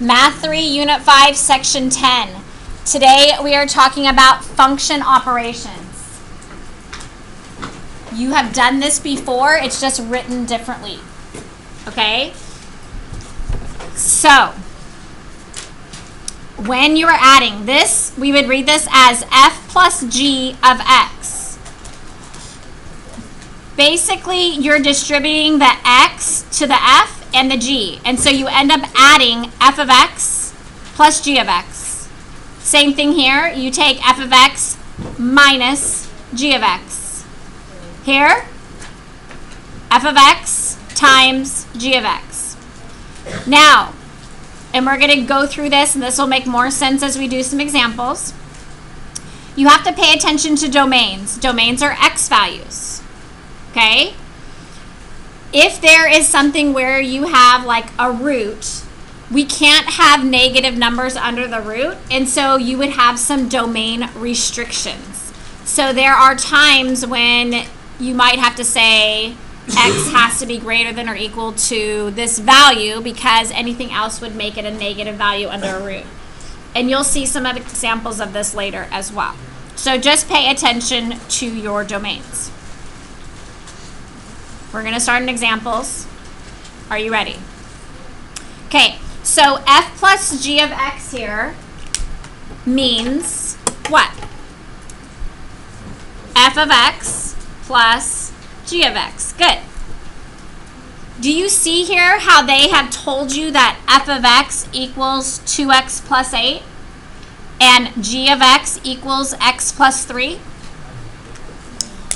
Math 3, Unit 5, Section 10. Today we are talking about function operations. You have done this before, it's just written differently. Okay? So, when you are adding this, we would read this as f plus g of x. Basically, you're distributing the x to the f and the g. And so you end up adding f of x plus g of x. Same thing here. You take f of x minus g of x. Here, f of x times g of x. Now, and we're going to go through this, and this will make more sense as we do some examples. You have to pay attention to domains. Domains are x values. Okay? If there is something where you have like a root, we can't have negative numbers under the root, and so you would have some domain restrictions. So there are times when you might have to say x has to be greater than or equal to this value because anything else would make it a negative value under a root. And you'll see some examples of this later as well. So just pay attention to your domains. We're going to start in examples. Are you ready? Okay, so f plus g of x here means what? F of x plus g of x. Good. Do you see here how they have told you that f of x equals 2x plus 8 and g of x equals x plus 3?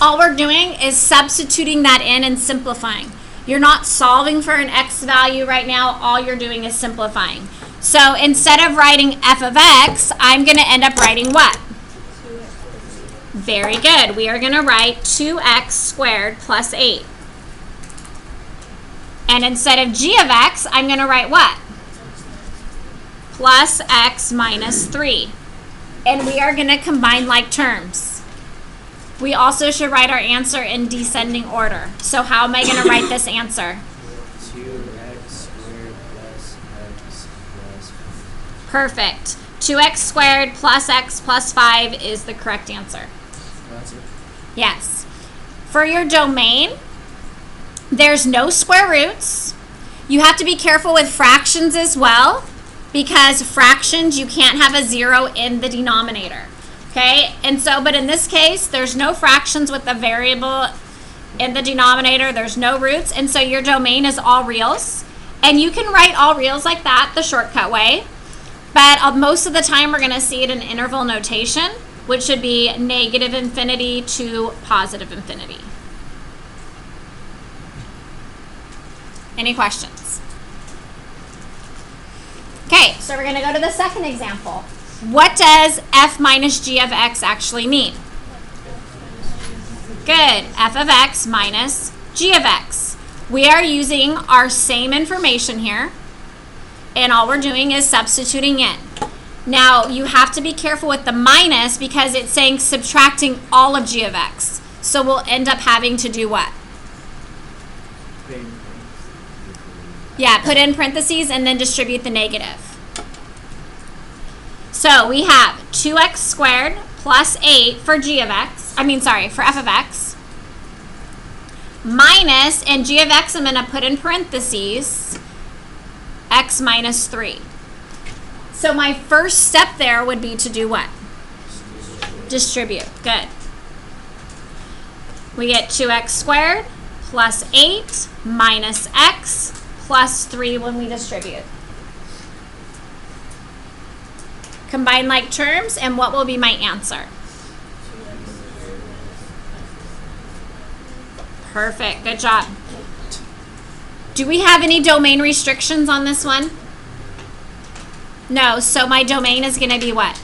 All we're doing is substituting that in and simplifying. You're not solving for an x value right now. All you're doing is simplifying. So instead of writing f of x, I'm going to end up writing what? Very good. We are going to write 2x squared plus 8. And instead of g of x, I'm going to write what? Plus x minus 3. And we are going to combine like terms. We also should write our answer in descending order. So how am I going to write this answer? 2x squared plus x plus 5. Perfect. 2x squared plus x plus 5 is the correct answer. That's it. Yes. For your domain, there's no square roots. You have to be careful with fractions as well, because fractions, you can't have a 0 in the denominator. Okay, and so, but in this case, there's no fractions with the variable in the denominator. There's no roots, and so your domain is all reals. And you can write all reals like that, the shortcut way. But most of the time, we're going to see it in interval notation, which should be negative infinity to positive infinity. Any questions? Okay, so we're going to go to the second example. What does f minus g of x actually mean? Good. F of x minus g of x. We are using our same information here, and all we're doing is substituting in. Now, you have to be careful with the minus because it's saying subtracting all of g of x. So we'll end up having to do what? Yeah, put in parentheses and then distribute the negative. So we have 2x squared plus 8 for g of x, for f of x, minus, and g of x I'm going to put in parentheses, x minus 3. So my first step there would be to do what? Distribute. Good. We get 2x squared plus 8 minus x plus 3 when we distribute. Combine like terms, and what will be my answer? Perfect. Good job. Do we have any domain restrictions on this one? No. So my domain is going to be what?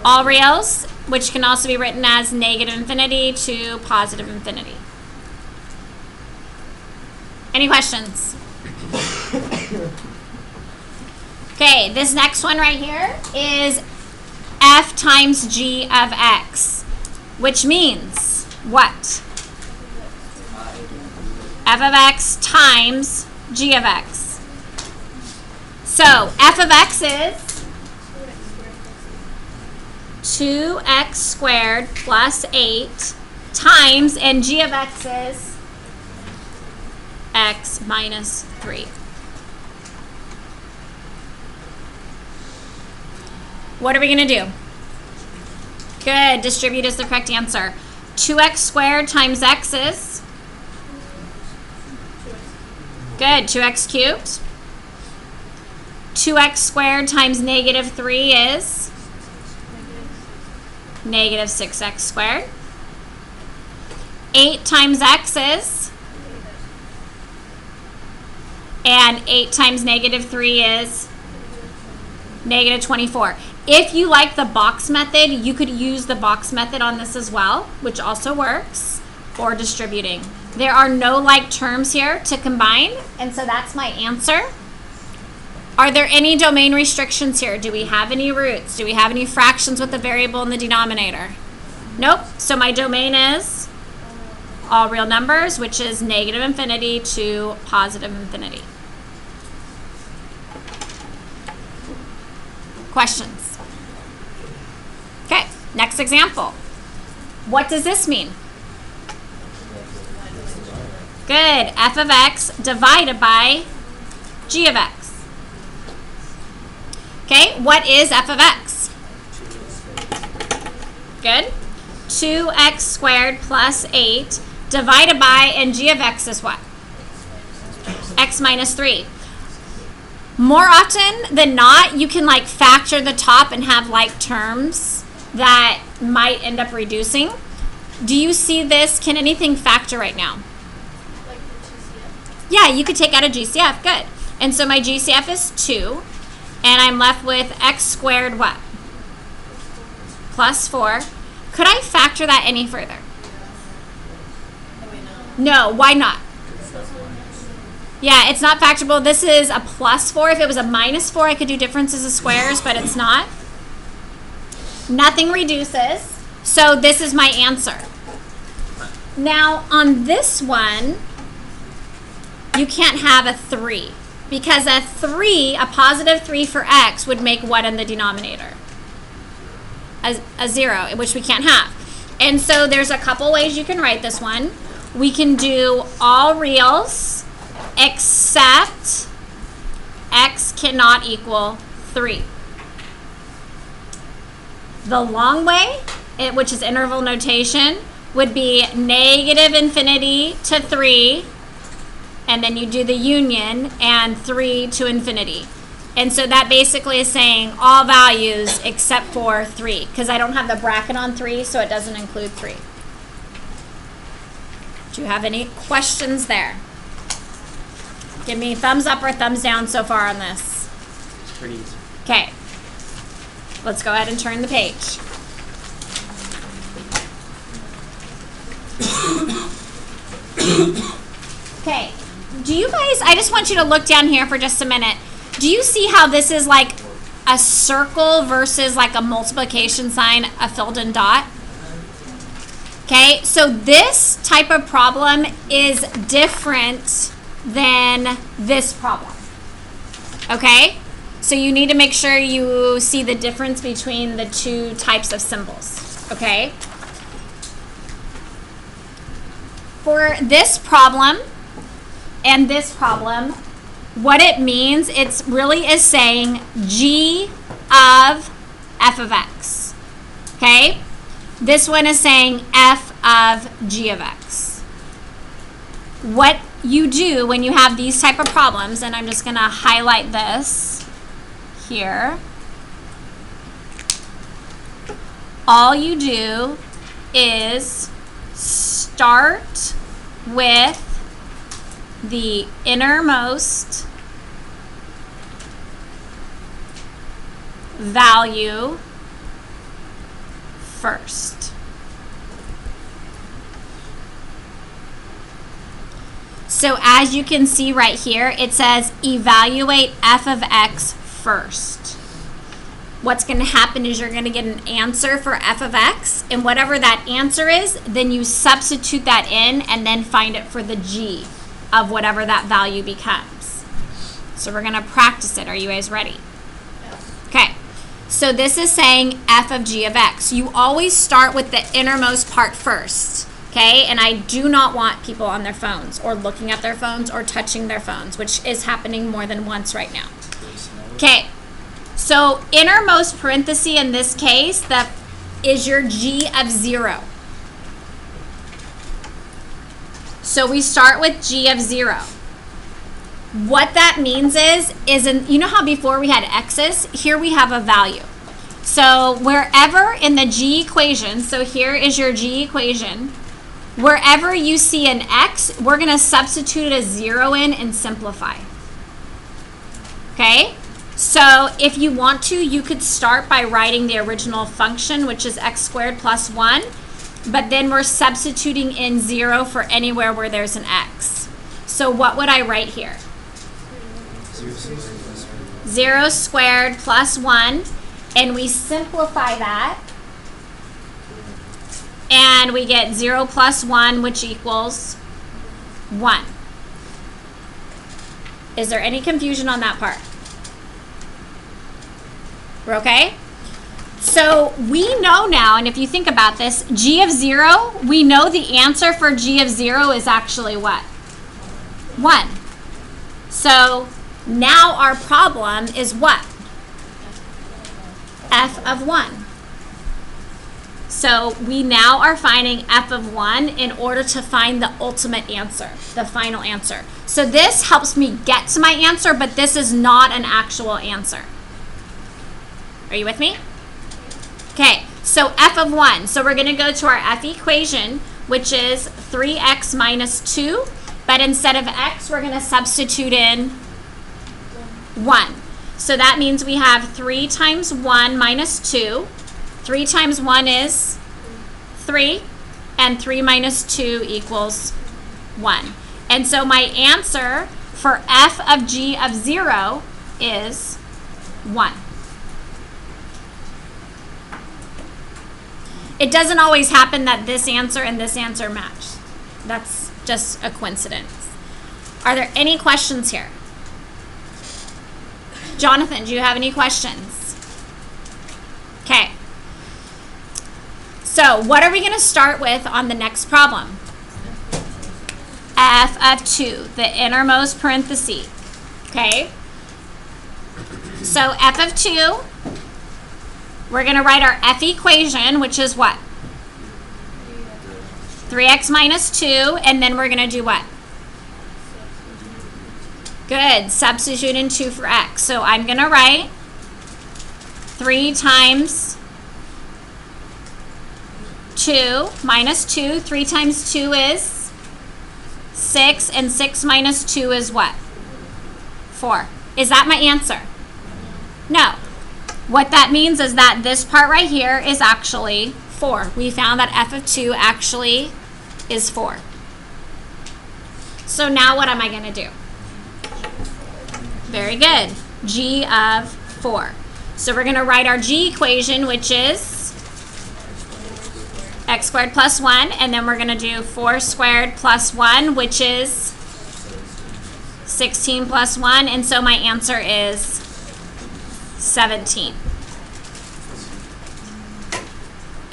All reals, which can also be written as negative infinity to positive infinity. Any questions? Okay, this next one right here is f times g of x, which means what? f of x times g of x. So f of x is 2x squared plus 8 times, and g of x is x minus 3. What are we going to do? Good. Distribute is the correct answer. 2x squared times x is? Good. 2x cubed. 2x squared times negative 3 is? Negative 6x squared. 8 times x is? And 8 times negative 3 is? Negative 24. If you like the box method, you could use the box method on this as well, which also works, or distributing. There are no like terms here to combine, and so that's my answer. Are there any domain restrictions here? Do we have any roots? Do we have any fractions with a variable in the denominator? Nope. So my domain is all real numbers, which is negative infinity to positive infinity. Questions? Okay, next example. What does this mean? Good. F of x divided by g of x. Okay, what is f of x? Good. 2x squared plus 8 divided by, and g of x is what? X minus 3. More often than not, you can like factor the top and have like terms that might end up reducing. Do you see this? Can anything factor right now? Like the GCF. Yeah, you could take out a GCF. Good. And so my GCF is 2, and I'm left with x squared what? Plus 4. Could I factor that any further? No, why not? Yeah, it's not factorable. This is a plus 4. If it was a minus 4, I could do differences of squares, but it's not. Nothing reduces. So this is my answer. Now, on this one, you can't have a 3. Because a 3, a positive 3 for x, would make what in the denominator? A 0, which we can't have. And so there's a couple ways you can write this one. We can do all reals except x cannot equal 3. The long way, which is interval notation, would be negative infinity to 3, and then you do the union, and 3 to infinity. And so that basically is saying all values except for 3, because I don't have the bracket on 3, so it doesn't include 3. Do you have any questions there? Give me thumbs up or thumbs down so far on this. It's pretty easy. Okay. Let's go ahead and turn the page. Okay. Do you guys, I just want you to look down here for just a minute. Do you see how this is like a circle versus like a multiplication sign, a filled in dot? Okay, so this type of problem is different than this problem. Okay? So you need to make sure you see the difference between the two types of symbols. Okay? For this problem and this problem, what it means, it's really is saying g of f of x. Okay? This one is saying f of g of x. What you do when you have these type of problems, and I'm just going to highlight this here. All you do is start with the innermost value first. So as you can see right here, it says evaluate f of x first. What's going to happen is you're going to get an answer for f of x, and whatever that answer is, then you substitute that in and then find it for the g of whatever that value becomes. So we're going to practice it. Are you guys ready? Okay. So this is saying f of g of x. You always start with the innermost part first. Okay, and I do not want people on their phones or looking at their phones or touching their phones, which is happening more than once right now. Okay, so innermost parenthesis in this case, that is your g of 0. So we start with g of 0. What that means is you know how before we had x's? Here we have a value. So wherever in the g equation, so here is your g equation, wherever you see an x, we're going to substitute a 0 in and simplify. Okay? So if you want to, you could start by writing the original function, which is x squared plus 1, but then we're substituting in 0 for anywhere where there's an x. So what would I write here? 0 squared plus 1, and we simplify that. And we get 0 plus 1, which equals 1. Is there any confusion on that part? We're okay? So we know now, and if you think about this, g of 0, we know the answer for g of 0 is actually what? 1. So now our problem is what? F of 1. So we now are finding f of 1 in order to find the ultimate answer, the final answer. So this helps me get to my answer, but this is not an actual answer. Are you with me? Okay, so f of 1. So we're going to go to our f equation, which is 3x minus 2. But instead of x, we're going to substitute in 1. So that means we have 3 times 1 minus 2. 3 times 1 is 3, and 3 minus 2 equals 1. And so my answer for f of g of 0 is 1. It doesn't always happen that this answer and this answer match. That's just a coincidence. Are there any questions here? Jonathan, do you have any questions? Okay. So what are we going to start with on the next problem? F of 2, the innermost parenthesis. Okay. So f of 2, we're going to write our f equation, which is what? 3x minus 2, and then we're going to do what? Good. Substitute in 2 for x. So I'm going to write 3 times 2 minus 2. 3 times 2 is 6, and 6 minus 2 is what? 4. Is that my answer? No. What that means is that this part right here is actually 4. We found that f of 2 actually is 4. So now what am I going to do? Very good. G of 4. So we're going to write our g equation, which is x squared plus 1, and then we're going to do 4 squared plus 1, which is 16 plus 1, and so my answer is 17.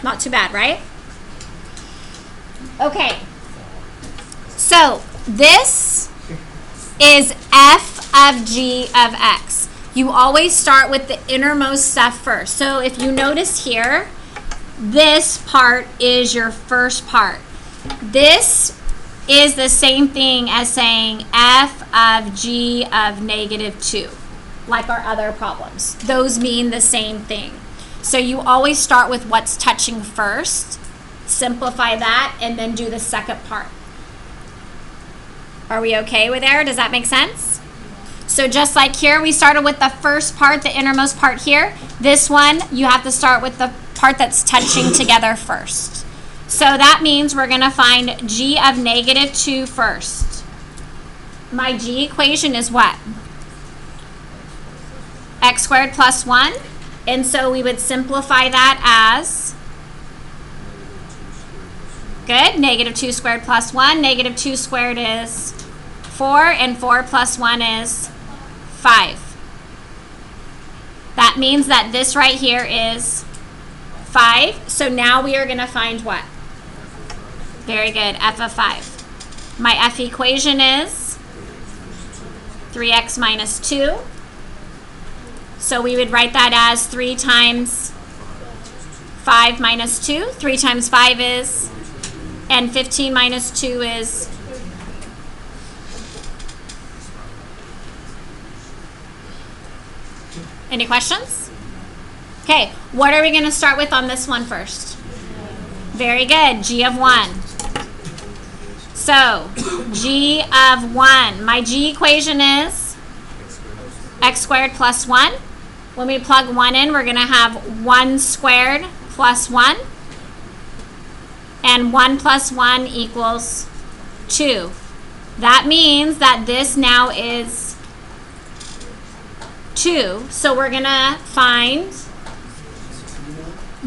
Not too bad, right? Okay. So this is f of g of x. You always start with the innermost stuff first. So if you notice here, this part is your first part. This is the same thing as saying f of g of negative 2, like our other problems. Those mean the same thing. So you always start with what's touching first, simplify that, and then do the second part. Are we okay with there? Does that make sense? So just like here, we started with the first part, the innermost part here. This one, you have to start with the part that's touching together first. So that means we're going to find g of negative 2 first. My g equation is what? X squared plus 1. And so we would simplify that as, good, negative 2 squared plus 1. Negative 2 squared is 4, and 4 plus 1 is 5. 5. That means that this right here is 5. So now we are going to find what? Very good, f of 5. My f equation is 3x minus 2. So we would write that as 3 times 5 minus 2. 3 times 5 is, and 15 minus 2 is, any questions? Okay, what are we going to start with on this one first? Very good, g of 1. So, g of 1. My g equation is x squared plus 1. When we plug 1 in, we're going to have 1 squared plus 1. And 1 plus 1 equals 2. That means that this now is 2. So we're going to find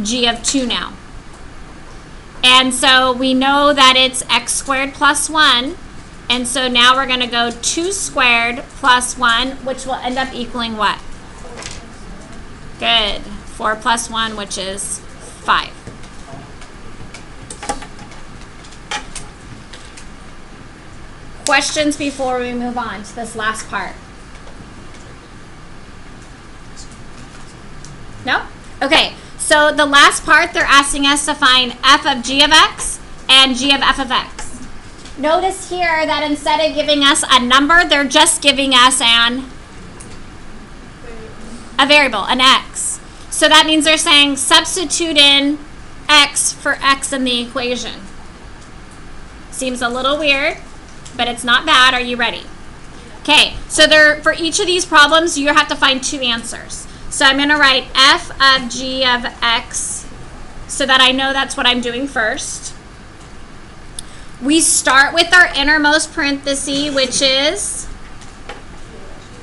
g of 2 now. And so we know that it's x squared plus 1. And so now we're going to go 2 squared plus 1, which will end up equaling what? Good. 4 plus 1, which is 5. Questions before we move on to this last part? No? Okay. So the last part, they're asking us to find f of g of x and g of f of x. Notice here that instead of giving us a number, they're just giving us a variable, an x. So that means they're saying substitute in x for x in the equation. Seems a little weird, but it's not bad. Are you ready? Okay, so for each of these problems, you have to find 2 answers. So I'm going to write f of g of x so that I know that's what I'm doing first. We start with our innermost parenthesis, which is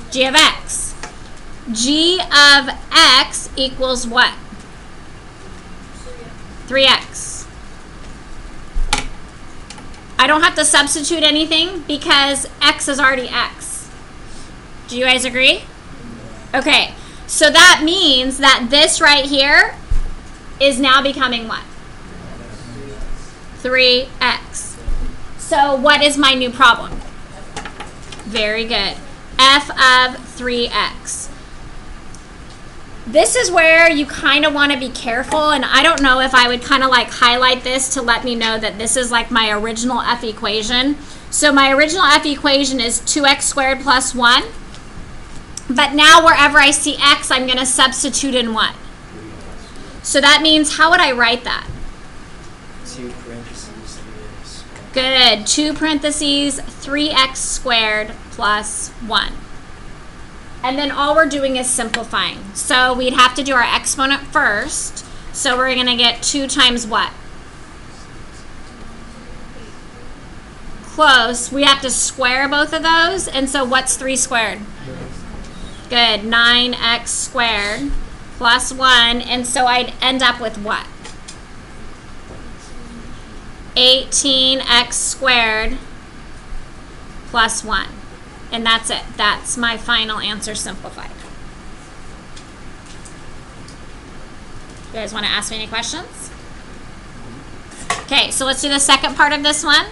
g of x. G of x equals what? 3x. I don't have to substitute anything because x is already x. Do you guys agree? Okay. So that means that this right here is now becoming what? 3x. So what is my new problem? Very good. F of 3x. This is where you kind of want to be careful, and I don't know if I would kind of like highlight this to let me know that this is like my original f equation. So my original f equation is 2x squared plus 1. But now wherever I see x, I'm going to substitute in what? So that means, how would I write that? 2 parentheses 3x. Good. 2 parentheses 3x squared plus 1. And then all we're doing is simplifying. So we'd have to do our exponent first. So we're going to get 2 times what? Close. We have to square both of those. And so what's 3 squared? Good, 9x squared plus 1, and so I'd end up with what? 18x squared plus 1. And that's it. That's my final answer simplified. You guys want to ask me any questions? Okay, so let's do the second part of this one.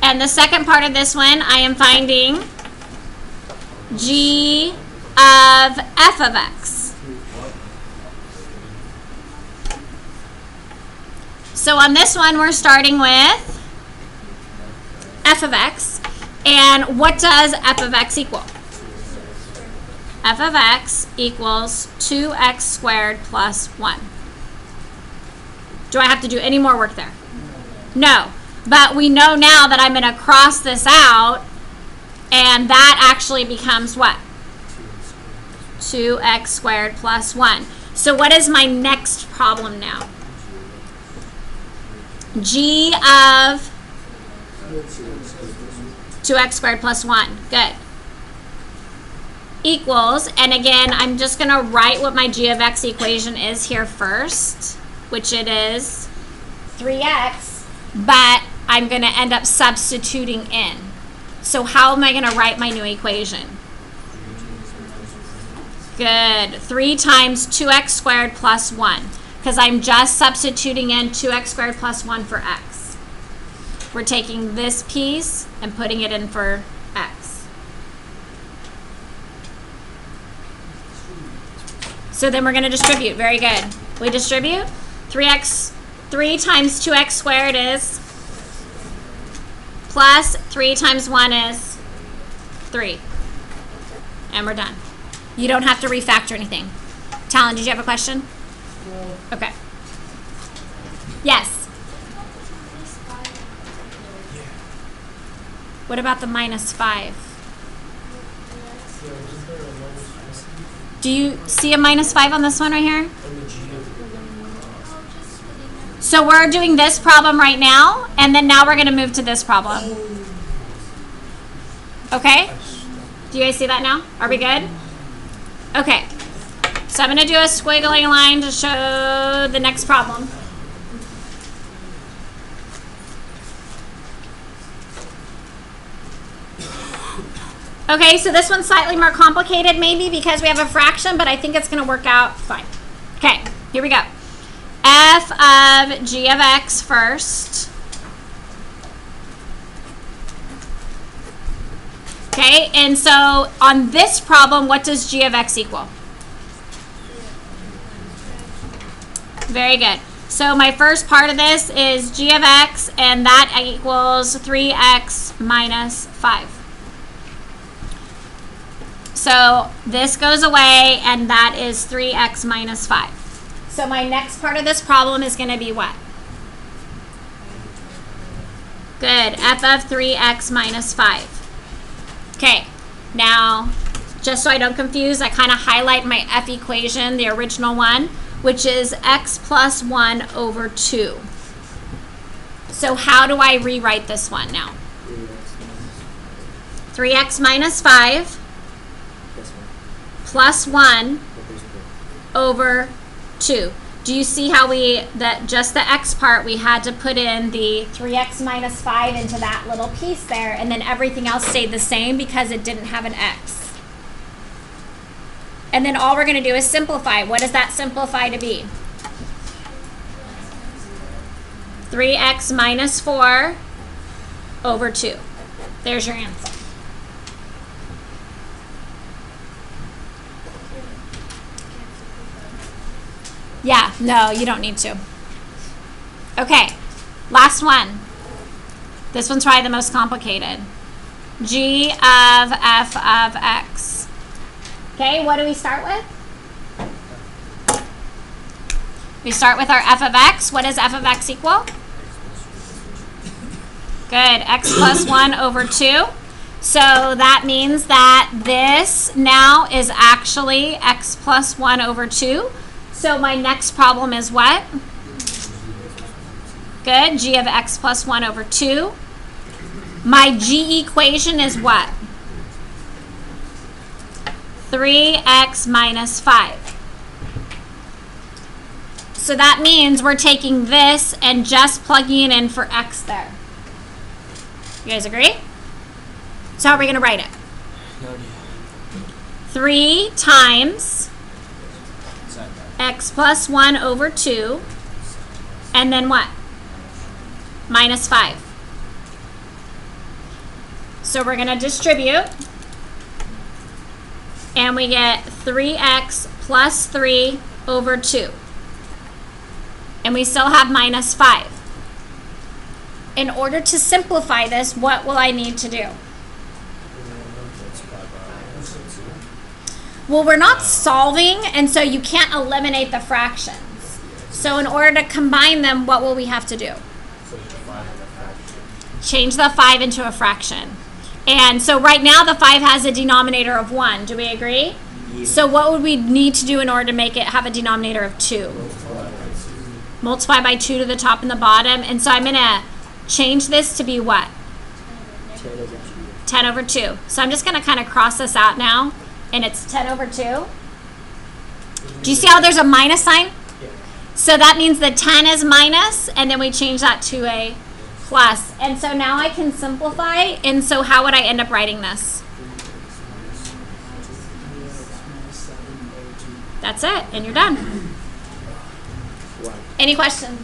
And the second part of this one, I am finding g of f of x. So on this one, we're starting with f of x. And what does f of x equal? F of x equals 2x squared plus 1. Do I have to do any more work there? No. But we know now that I'm going to cross this out, and that actually becomes what? 2x squared plus 1. So what is my next problem now? G of 2x squared plus 1. Good. Equals, and again, I'm just going to write what my g of x equation is here first, which it is 3x, but I'm going to end up substituting in. So how am I going to write my new equation? Good. 3 times 2x squared plus 1. Because I'm just substituting in 2x squared plus 1 for x. We're taking this piece and putting it in for x. So then we're going to distribute. Very good. We distribute. 3 times 2x squared is plus 3 times 1 is 3. And we're done. You don't have to refactor anything. Talon, did you have a question? No. Okay. Yes. What about the minus 5? Do you see a minus 5 on this one right here? So we're doing this problem right now, and then now we're going to move to this problem. Okay? Do you guys see that now? Are we good? Okay. So I'm going to do a squiggly line to show the next problem. Okay, so this one's slightly more complicated maybe because we have a fraction, but I think it's going to work out fine. Okay, here we go. F of g of x first. Okay, and so on this problem, what does g of x equal? Very good. So my first part of this is g of x, and that equals 3x minus 5. So this goes away, and that is 3x minus 5. So my next part of this problem is going to be what? Good. F of 3x minus 5. Okay. Now, just so I don't confuse, I kind of highlight my f equation, the original one, which is x plus 1 over 2. So how do I rewrite this one now? 3x minus 5 plus 1 over 2. Do you see how just the x part, we had to put in the 3x minus 5 into that little piece there, and then everything else stayed the same because it didn't have an x. And then all we're going to do is simplify. What does that simplify to be? 3x minus 4 over 2. There's your answer. Yeah, no, you don't need to. Okay, last one. This one's probably the most complicated. G of f of x. Okay, what do we start with? We start with our f of x. What does f of x equal? Good, x plus 1 over 2. So that means that this now is actually x plus 1 over 2. So my next problem is what? Good, g of x plus 1 over 2. My g equation is what? 3x minus 5. So that means we're taking this and just plugging it in for x there. You guys agree? So how are we going to write it? 3 times x plus 1 over 2, and then what? Minus 5. So we're going to distribute, and we get 3x plus 3 over 2. And we still have minus 5. In order to simplify this, what will I need to do? Well, we're not solving, and so you can't eliminate the fractions. So in order to combine them, what will we have to do? Change the 5 into a fraction. And so right now the 5 has a denominator of 1. Do we agree? Yeah. So what would we need to do in order to make it have a denominator of 2? Multiply by 2 to the top and the bottom. And so I'm going to change this to be what? 10 over 2. So I'm just going to kind of cross this out now. And it's 10 over 2. Do you see how there's a minus sign? Yeah. So that means the 10 is minus, and then we change that to a plus. And so now I can simplify. And so how would I end up writing this? That's it, and you're done. Wow. Any questions?